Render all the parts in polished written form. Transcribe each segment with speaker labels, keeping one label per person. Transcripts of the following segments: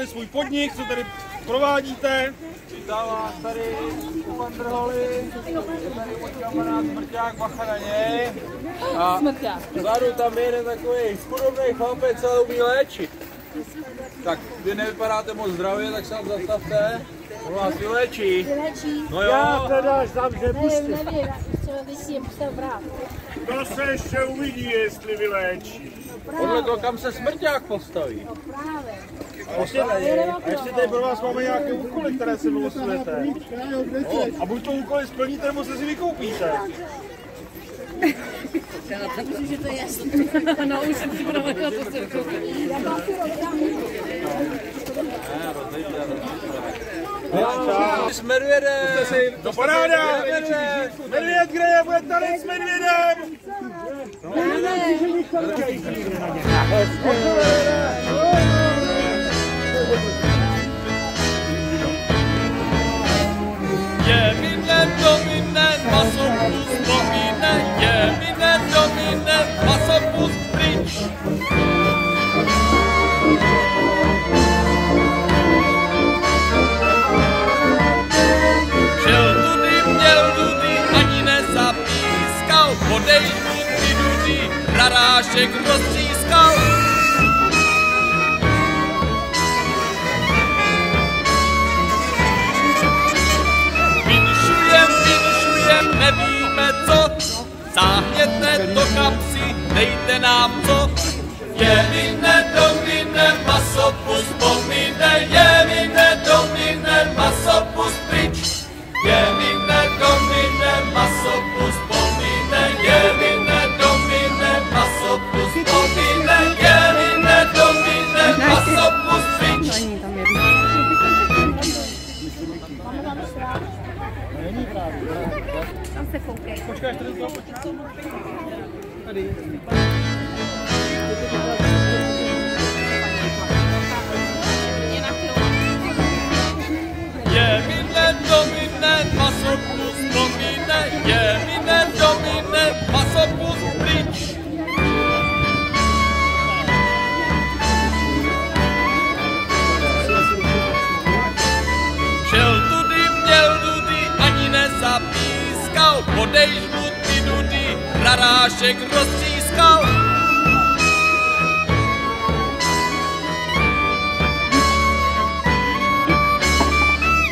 Speaker 1: svůj podnik, co tady provádíte. Vítám vás tady u Pandrholy, je tady můj kamarád Smrťák, bacha na něj. A vzadu tam jede takový chudobný chlapec, co umí léčit. Tak vy nevypadáte moc zdravě, tak se tam zastavte. On vás vyléčí. No jo.
Speaker 2: Já teda zavře pustím.
Speaker 3: To se ještě uvidí, jestli vyléčí.
Speaker 1: Podle toho, kam se Smrťák postaví. A ještě tady pro vás máme nějaké úkoly, které si vylosujete. A buď to úkoly splníte, nebo se si vykoupíte.
Speaker 4: Já myslím, že to je jasné. No, už jsem si provedla, to se vykoupí.
Speaker 1: S medvědem!
Speaker 3: To paráda!
Speaker 1: Medvěd, kde je? Bude tady s medvědem!
Speaker 5: Jemine domine, masopus domine, jemine domine, masopus pryč. Šel tudy, měl tudy, ani nezapískal, podejmu ty dudy, rarášek roztřískal. Nevíme co, sáhněte do kapsy, dejte nám co. Jemine domine, masopus pomine, jemine domine, masopus pryč. Jemine domine, masopus pomine, jemine domine, masopus pomine, jemine domine, masopus pryč.
Speaker 4: Tam se koukej.
Speaker 1: Počkáš, tady to počítám. Tady.
Speaker 5: Jemine domine, masopus domine, jemine domine, masopus pryč. Šel tudy, měl tudy, ani nezapískal, podejš mu ty dudy, rarášek roztřískal.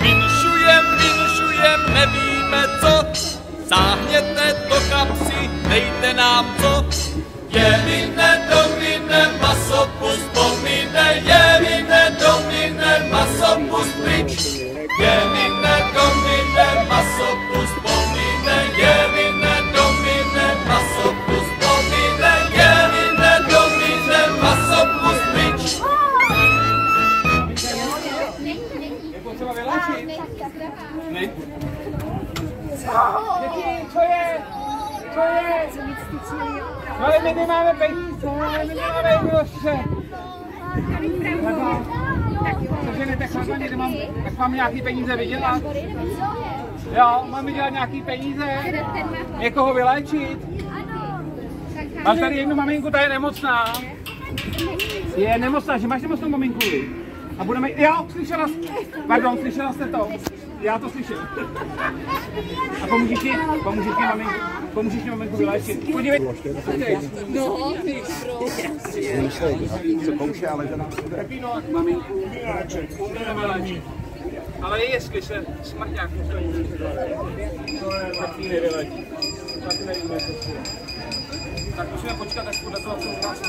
Speaker 5: Vinšujem, nevíme co, sáhněte do kapsy, dejte nám co. Jemine domine, masopus pomine, jemine domine, masopus pryč. Jemine domine, masopus pomine, jemine domine, masopus pomine, jemine domine, masopus pryč.
Speaker 1: Je potřeba vyléčit? Ne. Děti, co je? Co je? No ale my nemáme peníze, my nemáme groše. Seženete chlapani, tak mám nějaký peníze vydělat. Jo, mám vydělat nějaký peníze. Někoho vyléčit. Máš tady jednu maminku, ta je nemocná. Je nemocná, že máš nemocnou maminku? A budeme... Jo, slyšela jste... Pardon, slyšela jste to? Já to slyším. A pomůžeš mi maminku vyléčit. Podívej.
Speaker 4: No, ty
Speaker 1: Co kouše, ale že nám Pepino, maminku, umíme léčit. Ale jestli se Smrťák postaví, tak ji nevyléčí. Tak nevíme, co si je. Tak musíme počkat, až podle toho, co u nás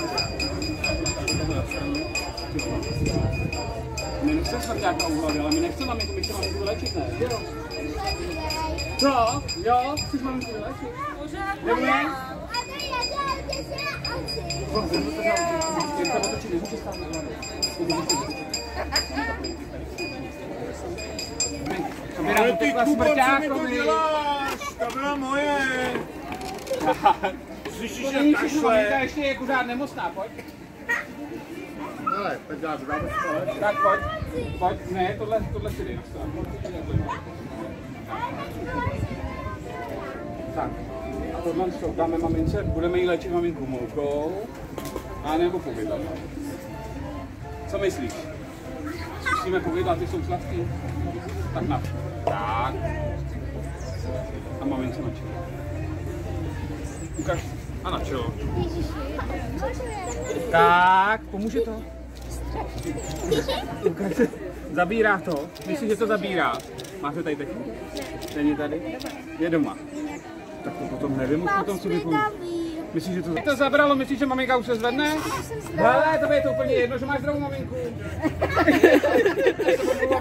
Speaker 1: my nechceme Smrťáka u hlavy, ale my nechceme maminku, my chceme maminku vyléčit, ne? Jo. Co? Jo? Chceš maminku vyléčit? Nebo ne?
Speaker 3: Ale ty Kubo, co mi to děláš? To byla moje. Slyšíš, jak kašle?
Speaker 1: Ta ještě je pořád nemocná, pojď.
Speaker 3: Hele, tak dáme spole.
Speaker 1: Tak pojď, ne, tohle si dej na stranu. Tak, a tohle dáme mamince, budeme jí léčit maminku moukou, a nebo pobytem. Co myslíš? Musíme povědět, ty jsou sladký. Tak na. Tak. A mamince na čelo. Ukaž. A na čelo. Tak, pomůže to. Ukaž. Zabírá to. Myslíš, že to zabírá? Máte tady techniku? Není tady? Je doma. Tak to potom nevím, už potom si vypůjdu. Myslíš, že to zabralo? Myslíš, že maminka už se zvedne? Hele, to je to úplně jedno, že máš zdravou maminku.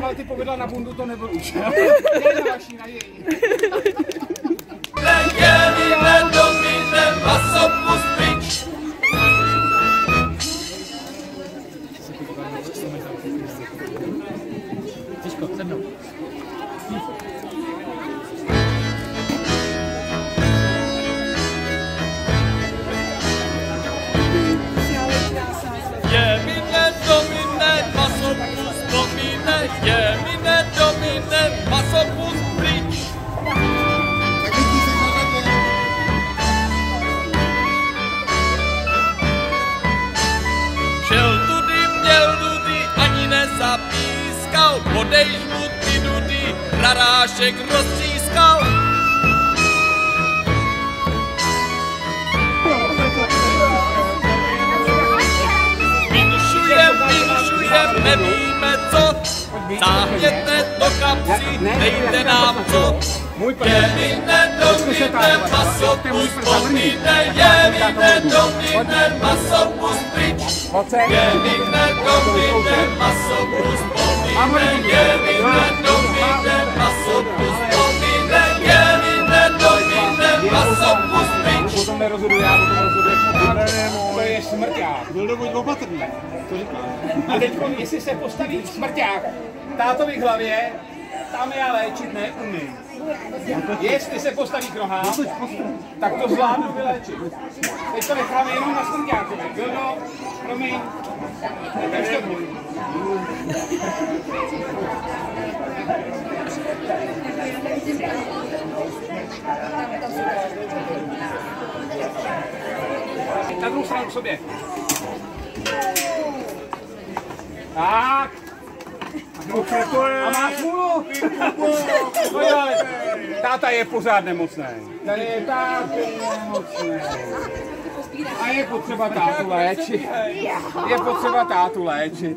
Speaker 1: Ale ty povedla na bundu, to nebyl už. Je na vaší, na její.
Speaker 2: Tyčko, se mnou.
Speaker 5: Jemine domine, masopus domine, jemine domine, masopus pryč. Šel tudy, měl tudy, ani nezapískal, podejš mu ty dudy, rarášek roztřískal. Vinšujem, nevíme co, záhněte do kapsy, dejte nám co. Jemine domine, masopus domine, jemine domine, masopus pryč. Jemine domine, masopus domine, jemine domine, masopus domine, jemine domine, masopus pryč.
Speaker 1: Potom nerozhoduji já, potom rozhoduje to je smrťák.
Speaker 3: Byl buď opatrný. To říkám.
Speaker 1: A teď, jestli se postaví smrťák tátovi k hlavě, tam já léčit neumím. Jestli se postaví k nohám, tak to zvládnu vyléčit. Teď to necháme jenom na smrťákovi. Vildo, promiň. Na druhou stranu k sobě. Tak. A má smůlu. Táta je pořád nemocný. Tady je táta nemocný. A je potřeba tátu léčit. Je potřeba tátu léčit.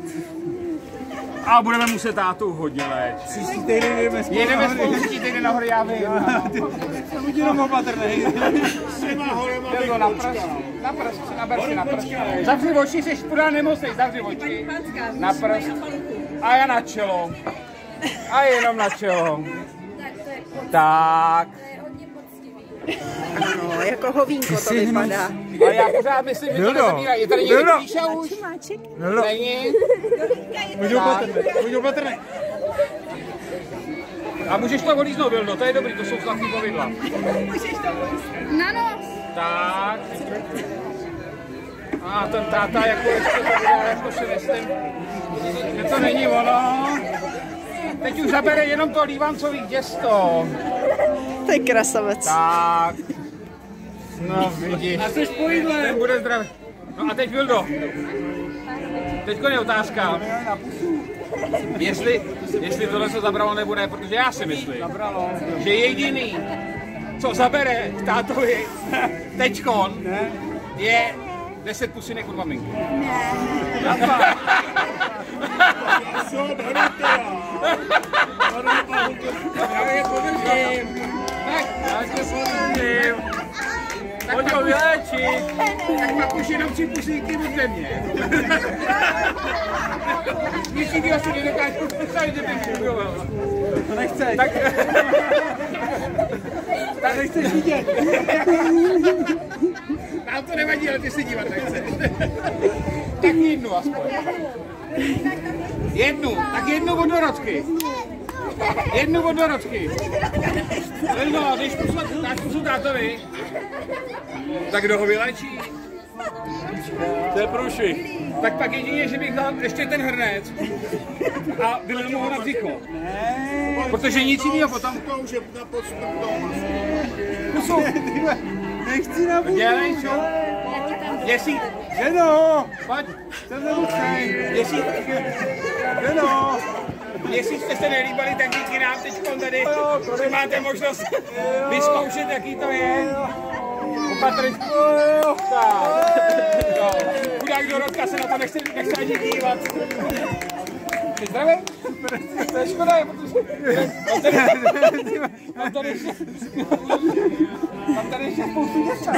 Speaker 1: A budeme muset tátu hodně léčit.
Speaker 3: Příští týden
Speaker 1: jedeme spolu příští týden nahoře, já vím.
Speaker 3: Buď jenom opatrný. S těma horema
Speaker 1: na prst. Zavři oči, jsi pořád nemocný, zavři oči. Na prst. A já na čelo. A jenom na čelo. Tak.
Speaker 4: No, jako hovínko to vypadá.
Speaker 1: A já pořád myslím, že to nezabírá. Je tady někdo píše už? Není?
Speaker 3: Buď opatrný.
Speaker 1: A můžeš to volíznout, Vildo, to je dobrý, to jsou sladký povidla.
Speaker 4: Na nos.
Speaker 1: Tak. A ten táta jako ještě to jako si myslím, že to není ono. Teď už zabere jenom to lívancový těsto.
Speaker 4: To je krasavec.
Speaker 1: Tak. No vidíš. A jsi pojídle. Ten bude zdravý. No a teď Vildo. Teďko je otázka. Jestli tohle se zabralo nebo ne, protože já si myslím, že jediný, co zabere k tátovi teďkon, je 10 pusinek od maminky. Pojď ho vyléčit, tak pak už jenom 3 pusínky ode mě. Nic jiného si nedokážu představit, že bych fungoval.
Speaker 3: To nechceš.
Speaker 1: Tak nechceš vidět. Nám to nevadí, ale ty si dívat nechceš. Tak jednu aspoň. Jednu od dorodky. Jednu od dorodky. Vildo, když dáš pusu tátovi, tak kdo ho vyléčí?
Speaker 3: To je průšvih.
Speaker 1: Tak pak jedině, že bych dal ještě ten hrnec a vylil mu ho na břicho. Protože nic jiného potom...
Speaker 3: To už je na podstupnou.
Speaker 1: Pusu.
Speaker 3: Nechci na budu.
Speaker 1: Dělej, čo? Jestli...
Speaker 3: Ženo!
Speaker 1: Pojď.
Speaker 3: Jsem nemocnej.
Speaker 1: Jestli...
Speaker 3: Ženo!
Speaker 1: Jestli jste se nelíbili, tak díky nám teď tady máte možnost vyzkoušet, jaký to je. Opatrně. Chudák Dorotka se na to nechce ani dívat. Jsi zdravý? To je škoda, protože mám tady ještě spoustu děvčat.